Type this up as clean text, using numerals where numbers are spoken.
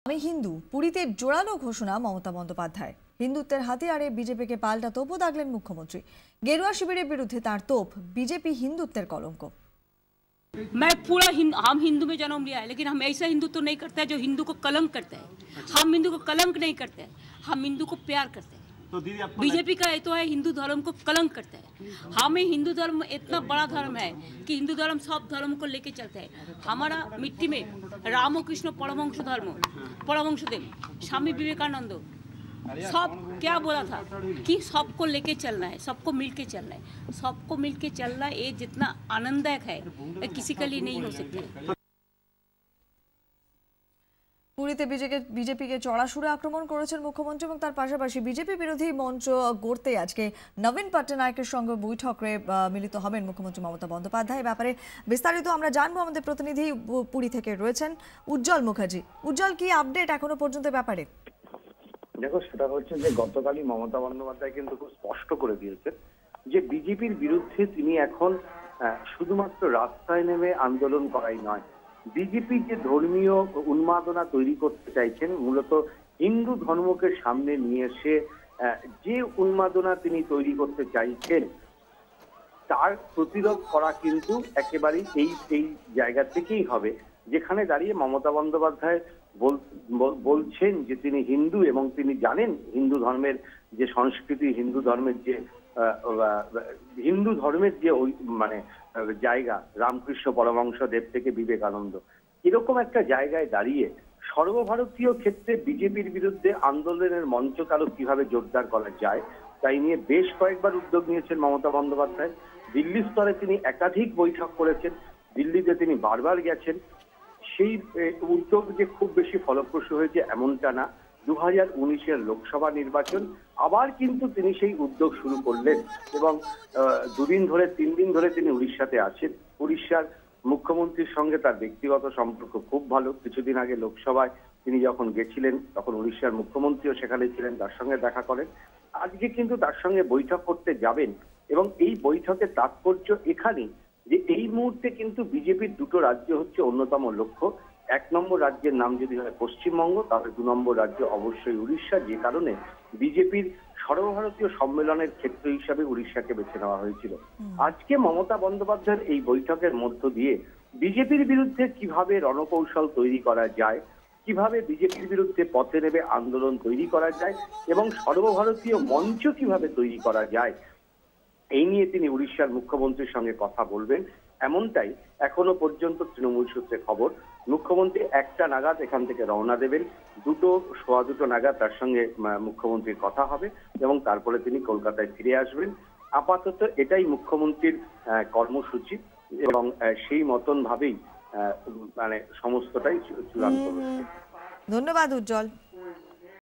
আমি হিন্দু পুরীতে জোরালো ঘোষণা মমতা বন্দ্যোপাধ্যায়। হিন্দুত্বের হাতিয়ারে বিজেপিকে পাল্টা তোপও দাগলেন মুখ্যমন্ত্রী। গেরুয়া শিবিরের বিরুদ্ধে তার তোপ বিজেপি হিন্দুত্বের কলঙ্ক। मैं पूरा हम हिंदू में जन्म लिया है, लेकिन हम ऐसा हिंदुत्व तो नहीं करते हैं जो हिंदू को कलंक करता है। हम हिंदू को कलंक नहीं करते हैं, हम हिंदू को प्यार करते हैं। तो बीजेपी का ये तो है हिंदू धर्म को कलंक करता है। हमें हिंदू धर्म इतना बड़ा धर्म है कि हिंदू धर्म सब धर्म को लेके चलता है। हमारा मिट्टी में रामकृष्ण परमहंस धर्म, परमहंसदेव, स्वामी विवेकानंद सब क्या बोला था कि सबको लेके चलना है, सबको मिलके चलना है। सबको मिलके चलना ये जितना आनंददायक है किसी के लिए नहीं हो सकता। পুরীতে বিজেপিকে চড়া সুরে আক্রমণ করেছেন মুখ্যমন্ত্রী এবং তার পাশাপাশি বিজেপি বিরোধী মঞ্চ গড়তে আজকে নবীন পটনায়কের সঙ্গে বৈঠকে মিলিত হবেন মুখ্যমন্ত্রী মমতা বন্দ্যোপাধ্যায়। ব্যাপারে বিস্তারিত আমরা জানবো, আমাদের প্রতিনিধি পুরী থেকে রয়েছেন উজ্জ্বল মুখার্জি। উজ্জ্বল, কি আপডেট এখনো পর্যন্ত ব্যাপারে? দেখো, সেটা হচ্ছে যে গতকালই মমতা বন্দ্যোপাধ্যায় কিন্তু খুব স্পষ্ট করে দিয়েছেন যে বিজেপির বিরুদ্ধে তিনি এখন শুধুমাত্র রাস্তায় নেমে আন্দোলন করাই নয়, বিজেপি যে ধর্মীয় উন্মাদনা তৈরি করতে চাইছেন, মূলত হিন্দু ধর্মকে সামনে নিয়ে এসে যে উন্মাদনা তিনি তৈরি করতে চাইছেন তার প্রতিরোধ করা কিন্তু একেবারেই এই জায়গা থেকেই হবে, যেখানে দাঁড়িয়ে মমতা বন্দ্যোপাধ্যায় বলছেন যে তিনি হিন্দু এবং তিনি জানেন হিন্দু ধর্মের যে সংস্কৃতি, হিন্দু ধর্মের যে ওই মানে জায়গা, রামকৃষ্ণ পরমহংসদেব থেকে বিবেকানন্দ, এরকম একটা জায়গায় দাঁড়িয়ে সর্বভারতীয় ক্ষেত্রে বিজেপির বিরুদ্ধে আন্দোলনের মঞ্চকে আরো কিভাবে জোরদার করা যায় তাই নিয়ে বেশ কয়েকবার উদ্যোগ নিয়েছেন মমতা বন্দ্যোপাধ্যায়। দিল্লি স্তরে তিনি একাধিক বৈঠক করেছেন, দিল্লিতে তিনি বারবার গেছেন। সেই উদ্যোগ যে খুব বেশি ফলপ্রসূ হয়েছে এমনটা না। 2019-এর লোকসভা নির্বাচন আবার কিন্তু তিনি সেই উদ্যোগ শুরু করলেন এবং 3 দিন ধরে তিনি উড়িষ্যাতে আছেন। উড়িষ্যার মুখ্যমন্ত্রীর সঙ্গে তার ব্যক্তিগত সম্পর্ক খুব ভালো। কিছুদিন আগে লোকসভায় তিনি যখন গেছিলেন তখন উড়িষ্যার মুখ্যমন্ত্রীও সেখানে ছিলেন, তার সঙ্গে দেখা করেন। আজকে কিন্তু তার সঙ্গে বৈঠক করতে যাবেন এবং এই বৈঠকের তাৎপর্য এখানেই যে এই মুহূর্তে কিন্তু বিজেপির দুটো রাজ্য হচ্ছে অন্যতম লক্ষ্য। 1 নম্বর রাজ্যের নাম যদি হয় পশ্চিমবঙ্গ, তাহলে 2 নম্বর রাজ্য অবশ্যই উড়িষ্যা, যে কারণে বিজেপির সর্বভারতীয় সম্মেলনের ক্ষেত্র হিসাবে উড়িষ্যাকে বেছে নেওয়া হয়েছিল। আজকে মমতা বন্দ্যোপাধ্যায়ের এই বৈঠকের মধ্য দিয়ে বিজেপির বিরুদ্ধে কিভাবে রণকৌশল তৈরি করা যায়, কিভাবে বিজেপির বিরুদ্ধে পথে নেবে আন্দোলন তৈরি করা যায় এবং সর্বভারতীয় মঞ্চ কিভাবে তৈরি করা যায়, এই নিয়ে তিনি উড়িষ্যার মুখ্যমন্ত্রীর সঙ্গে কথা বলবেন, এমনটাই এখনো পর্যন্ত তৃণমূল সূত্রে খবর। মুখ্যমন্ত্রী 1টা নাগাদ এখান থেকে রওনা দেবেন, 2 নাগাদ তার সঙ্গে মুখ্যমন্ত্রীর কথা হবে এবং তারপরে তিনি কলকাতায় ফিরে আসবেন। আপাতত এটাই মুখ্যমন্ত্রীর কর্মসূচি এবং সেই মতন ভাবেই মানে সমস্তটাই চূড়ান্ত হচ্ছে। ধন্যবাদ উজ্জ্বল।